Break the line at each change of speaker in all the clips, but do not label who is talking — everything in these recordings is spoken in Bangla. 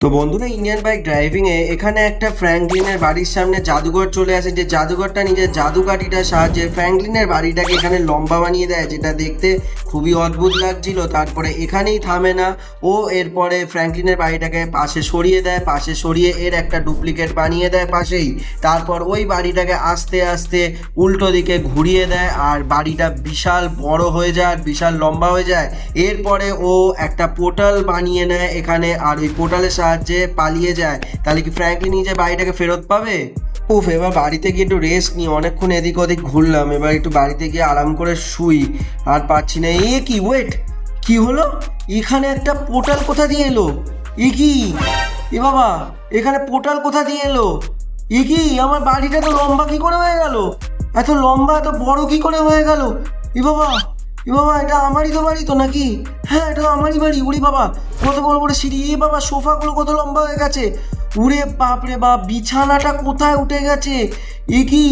তো বন্ধুরা, ইন্ডিয়ান বাইক ড্রাইভিংয়ে এখানে একটা ফ্র্যাঙ্কলিনের বাড়ির সামনে জাদুঘর চলে আসে। যে জাদুঘরটা নিজের জাদুকাঠিটার সাহায্যে ফ্র্যাঙ্কলিনের বাড়িটাকে এখানে লম্বা বানিয়ে দেয়, যেটা দেখতে খুবই অদ্ভুত লাগছিল। তারপরে এখানেই থামে না, ও এরপরে ফ্র্যাঙ্কলিনের বাড়িটাকে পাশে সরিয়ে দেয়, পাশে সরিয়ে এর একটা ডুপ্লিকেট বানিয়ে দেয় পাশেই। তারপর ওই বাড়িটাকে আস্তে আস্তে উল্টো দিকে ঘুরিয়ে দেয়, আর বাড়িটা বিশাল বড় হয়ে যায়, আর বিশাল লম্বা হয়ে যায়। এরপরে ও একটা পোর্টাল বানিয়ে নেয় এখানে, আর ওই পোর্টালের সাহায্যে পালিয়ে যায়। তাহলে কি ফ্র্যাঙ্কলিন নিজে বাড়িটাকে ফেরত পাবে? উফ, এবার বাড়িতে গিয়ে একটু রেস্ট নিই, অনেকক্ষণ এদিক ওদিক ঘুরলাম, এবার একটু বাড়িতে গিয়ে আরাম করে শুই। আর পারছি না। এ কি, ওয়েট, কি হলো? এখানে একটা পোর্টাল কোথা দিয়ে এলো? এ কি, এ বাবা, এখানে পোর্টাল কোথা দিয়ে এলো? এ কি, আমার বাড়িটা তো লম্বা কি করে হয়ে গেল? এত লম্বা এত বড় কি করে হয়ে গেল? এ বাবা, এ বাবা, এটা আমারই তো বাড়ি তো নাকি? হ্যাঁ, এটা তো আমারই বাড়ি। উড়ি বাবা, কত বড় বড় সিঁড়ি! এ বাবা, সোফাগুলো কত লম্বা হয়ে গেছে! উড়ে বাপ রে বাপ, বিছানাটা কোথায় উঠে গেছে! এ কি,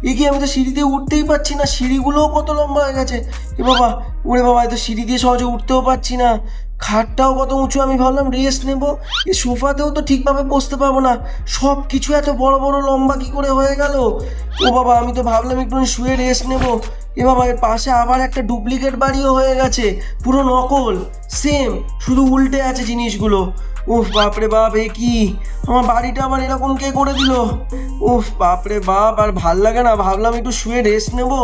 এ কি, আমি তো সিঁড়িতে উঠতেই পারছি না, সিঁড়িগুলোও কত লম্বা হয়ে গেছে! এ বাবা, উড়ে বাবা, এ তো সিঁড়ি দিয়ে সহজে উঠতেও পারছি না। খাটটাও কত উঁচু, আমি ভাবলাম রেস্ট নেবো, এই সোফাতেও তো ঠিকভাবে বসতে পারবো না। সব কিছু এত বড় বড় লম্বা কি করে হয়ে গেল? ও বাবা, আমি তো ভাবলাম একটু শুয়ে রেস্ট নেবো। এ বাবা, এর পাশে আবার একটা ডুপ্লিকেট বাড়িও হয়ে গেছে, পুরো নকল, সেম, শুধু উল্টে আছে জিনিসগুলো। উফ বাপরে বাপ, এ কি, আমার বাড়িটা আবার এরকম কে করে দিল? উফ বাপরে বাপ, আর ভাল লাগে না, ভাবলাম একটু শুয়ে রেস্ট নেবো,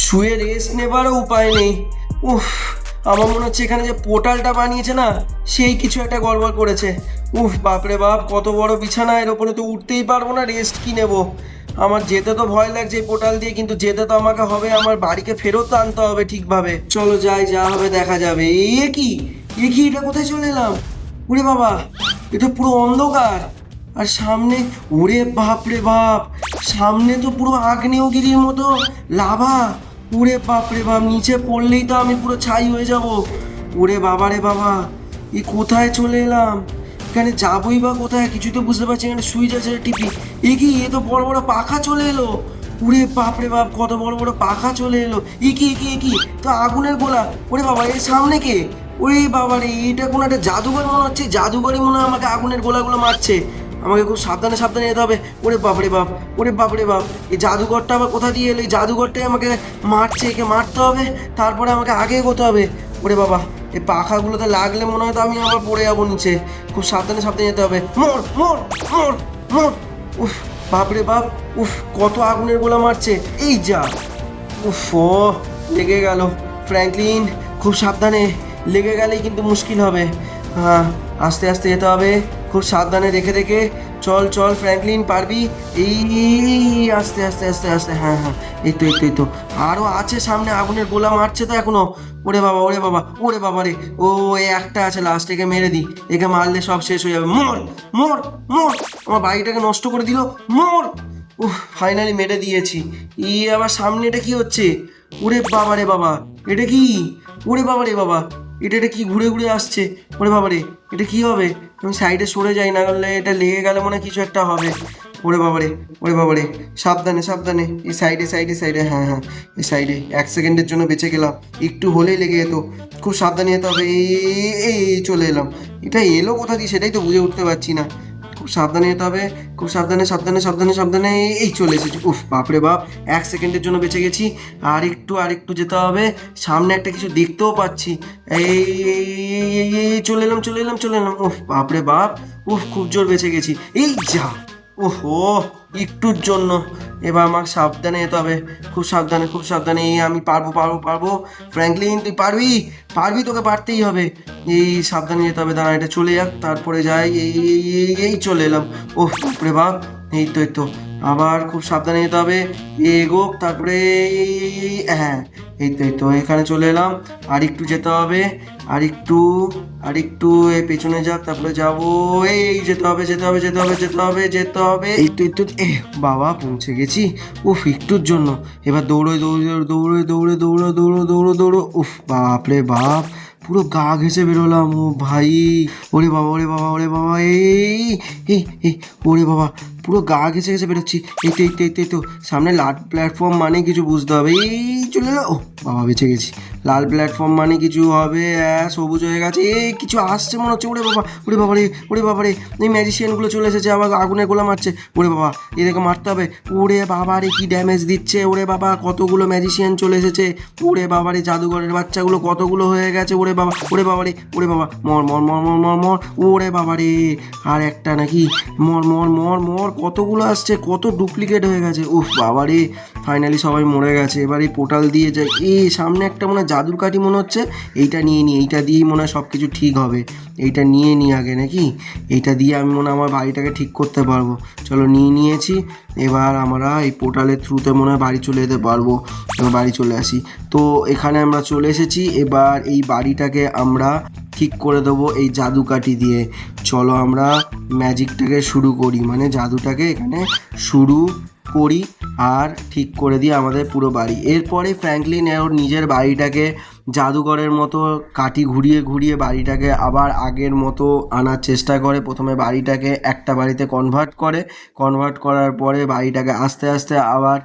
শুয়ে রেস্ট নেবারও উপায় নেই। উফ, আমার মনে হচ্ছে এখানে যে পোর্টালটা বানিয়েছে না, সেই কিছু একটা গড়বড় করেছে। উফ বাপরে বাপ, কত বড় বিছানা, এর ওপরে তো উঠতেই পারবো না, রেস্ট কি নেবো? আমার যেতে তো ভয় লাগছে এই পোর্টাল দিয়ে, কিন্তু যেতে তো আমাকে হবে, আমার বাড়িকে ফেরত আনতে হবে ঠিকভাবে। চলো যাই, যা হবে দেখা যাবে। এ কি, এ কি, এটা কোথায় চলে এলাম? ওরে বাবা, এটা পুরো অন্ধকার, আর সামনে, ওরে বাপ রে বাপ, সামনে তো পুরো আগ্নেয়গিরির মতো লাভা। ওরে বাপ রে বাপ, নিচে পড়লেই তো আমি পুরো ছাই হয়ে যাব। ওরে বাবা রে বাবা, এ কোথায় চলে এলাম? এখানে যাবই বা কোথায়, কিছু তো বুঝতে পারছি। এখানে সুইচ আছে টিপি, এ কি, এ তো বড় বড় পাখা চলে এলো। ওরে বাপ রে বাপ, কত বড় বড় পাখা চলে এলো। এ কি, এ কি, এ কি, তো আগুনের গোলা। ওরে বাবা, এর সামনে কে? ওরে বাবা রে, এটা কোনো একটা জাদুঘর মনে হচ্ছে, জাদুঘরই মনে হয় আমাকে আগুনের গোলাগুলো মারছে। আমাকে খুব সাবধানে সাবধানে যেতে হবে। ওরে বাপরে বাপ, ওরে বাপরে বাপ, এই জাদুঘরটা আবার কোথা দিয়ে এলো? এই জাদুঘরটাই আমাকে মারছে, একে মারতে হবে, তারপরে আমাকে আগে এগোতে হবে। ওরে বাবা, এই পাখাগুলোতে লাগলে মনে হয় তো আমি আবার পড়ে যাবো নিচে। খুব সাবধানে সাবধানে যেতে হবে। মোর মোর মোর মোর, উফ বাপরে বাপ, উফ কত আগুনের গোলা মারছে, এই যা। উফ, ও লেগে গেল। ফ্র্যাঙ্কলিন, খুব সাবধানে, লেগে গেলেই কিন্তু মুশকিল হবে। হ্যাঁ, আস্তে আস্তে যেতে হবে, খুব সাবধানে রেখে রেখে। চল চল ফ্র্যাঙ্কলিন, পারবি। এই আস্তে আস্তে আস্তে আস্তে, হ্যাঁ হ্যাঁ, এই তো এই তো এই তো। আরও আছে সামনে, আগুনের গোলা মারছে তো এখনো। ওরে বাবা, ওরে বাবা, ওরে বাবা রে, ও এই একটা আছে লাস্ট, একে মেরে দিই, একে মারলে সব শেষ হয়ে যাবে। মোর মোর মোর, আমার বাইকটাকে নষ্ট করে দিল। মোর, উফ, ফাইনালি মেরে দিয়েছি। আবার সামনে এটা কি হচ্ছে? ওরে বাবা রে বাবা, এটা কি? ওরে বাবা রে বাবা, এটা কি ঘুরে ঘুরে আসছে? ওরে বাবা রে, এটা কি হবে? আমি সাইডে সরে যাই, না হলে এটা লেগে গেলে মনে হয় কিছু একটা হবে। ওরে বাবা রে, ওরে বাবা রে, সাবধানে সাবধানে, এই সাইডে সাইডে সাইডে, হ্যাঁ হ্যাঁ, এই সাইডে। 1 সেকেন্ডের জন্য বেঁচে গেলাম, একটু হলেই লেগে যেত। খুব সাবধানে যেতে হবে। এই চলে এলাম। এটা এলো কোথা দিয়ে সেটাই তো বুঝে উঠতে পারছি না। খুব সাবধানে যেতে হবে, খুব সাবধানে সাবধানে সাবধানে সাবধানে। এই চলে এসেছি। উফ বাপরে বাপ, 1 সেকেন্ডের জন্য বেঁচে গেছি। আর একটু যেতে হবে, সামনে একটা কিছু দেখতেও পাচ্ছি। এই এই এই এই এই, চলে এলাম চলে এলাম চলে এলাম। উফ বাপরে বাপ, উফ খুব জোর বেঁচে গেছি। এই যা, ওহো, একটুর জন্য। এবার আমাকে সাবধানে যেতে হবে, খুব সাবধানে খুব সাবধানে। এই আমি পারবো পারবো পারবো। ফ্র্যাঙ্কলিন, তুই পারবি, পারবি, তোকে পারতেই হবে। এই সাবধানে যেতে হবে, দাঁড়া এটা চলে যাক, তারপরে যাই। এই এই এই এই চলে এলাম। ওহ বাপরে বাপ, এই তো এই তো। আবার খুব সাবধানে যেতে হবে, এগোক, তারপরে এই এই এই, হ্যাঁ, এই তো এই তো, এখানে চলে এলাম। আর একটু যেতে হবে, আর একটু, আর একটু, এই পেছনে যাক, তারপরে যাবো। এই যেতে হবে যেতে হবে যেতে হবে যেতে হবে যেতে হবে। এই তো এই তো, বাবা পৌঁছে গেছি। উফ, একটুর জন্য। এবার দৌড়ে দৌড়ে দৌড়ে দৌড়ে দৌড়ো দৌড়ো দৌড়ো দৌড়ো। উফ বাপরে বাপ, পুরো গা ঘেঁষে বেরোলাম। ও ভাই, ওরে বাবা ওরে বাবা ওরে বাবা, এই এই এই, ওরে বাবা, পুরো গা ঘেসে ঘেসে বেরোচ্ছি। এই তো সামনে লাল প্ল্যাটফর্ম মানে কিছু বুঝতে হবে। এই চলে এলো, ও বাবা বেঁচে গেছি। লাল প্ল্যাটফর্ম মানে কিছু হবে, সবুজ হয়ে গেছে, কিছু আসছে মনে হচ্ছে। ওরে বাবা, ওরে বাবা রে, ওরে বাবা রে, এই ম্যাজিশিয়ানগুলো চলে এসেছে, আবার আগুনের গোলা মারছে। ওরে বাবা, এদেরকে মারতে হবে। ওরে বাবা রে, কি ড্যামেজ দিচ্ছে। ওরে বাবা, কতগুলো ম্যাজিশিয়ান চলে এসেছে। ওরে বাবা রে, জাদুঘরের বাচ্চাগুলো কতগুলো হয়ে গেছে। ওরে বাবা, ওরে বাবা রে, ওরে বাবা, মর মর মর মর মর মর। ওরে বাবা রে, আর একটা নাকি, মর মর মর মর। কতগুলো আসছে, কত ডুপ্লিকেট হয়ে গেছে। উফ বাবা রে, ফাইনালি সবাই মরে গেছে। এবার এই পোর্টাল দিয়ে যায়। সামনে একটা মনে হয় জাদুর কাঠি মনে হচ্ছে, এইটা নিয়ে নিই, এইটা দিয়েই মনে হয় সব কিছু ঠিক হবে। এইটা নিয়ে নিই আগে নাকি, এইটা দিয়ে আমি মনে হয় আমার বাড়িটাকে ঠিক করতে পারবো। চলো নিয়েছি। এবার আমরা এই পোর্টালের থ্রুতে মনে হয় বাড়ি চলে যেতে পারবো। এবার বাড়ি চলে আসি। তো এখানে আমরা চলে এসেছি। এবার এই বাড়িটাকে আমরা ঠিক করে দেবো এই জাদু কাঠি দিয়ে। চলো আমরা ম্যাজিকটাকে শুরু করি, মানে জাদুটাকে এখানে শুরু করি আর ঠিক করে দিই আমাদের পুরো বাড়ি। এরপরে ফ্র্যাঙ্কলিন ওর নিজের বাড়িটাকে জাদুঘরের মতো কাঠি ঘুরিয়ে ঘুরিয়ে বাড়িটাকে আবার আগের মতো আনার চেষ্টা করে। প্রথমে বাড়িটাকে একটা বাড়িতে কনভার্ট করার পরে বাড়িটাকে আস্তে আস্তে আবার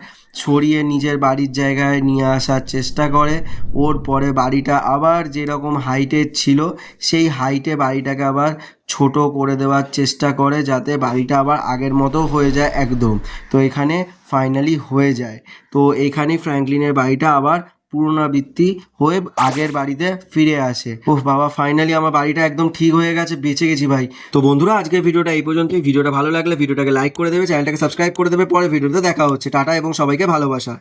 সরিয়ে নিজের বাড়ির জায়গায় নিয়ে আসার চেষ্টা করে। ওর পরে বাড়িটা আবার যেরকম হাইটের ছিল সেই হাইটে বাড়িটাকে আবার ছোট করে দেওয়ার চেষ্টা করে, যাতে বাড়িটা আবার আগের মতো হয়ে যায় একদম। তো এখানে ফাইনালি হয়ে যায়। তো এখানেই ফ্র্যাঙ্কলিনের বাড়িটা আবার পুনরাবৃত্তি হয়ে আগের বাড়িতে ফিরে আসে। ওহ বাবা, ফাইনালি আমার বাড়িটা একদম ঠিক হয়ে গেছে, বেঁচে গেছি ভাই। তো বন্ধুরা, আজকের ভিডিওটা এই পর্যন্তই। ভিডিওটা ভালো লাগলে ভিডিওটাকে লাইক করে দেবে, চ্যানেলটাকে সাবস্ক্রাইব করে দেবে। পরে ভিডিওতে দেখা হচ্ছে। টাটা এবং সবাইকে ভালোবাসা।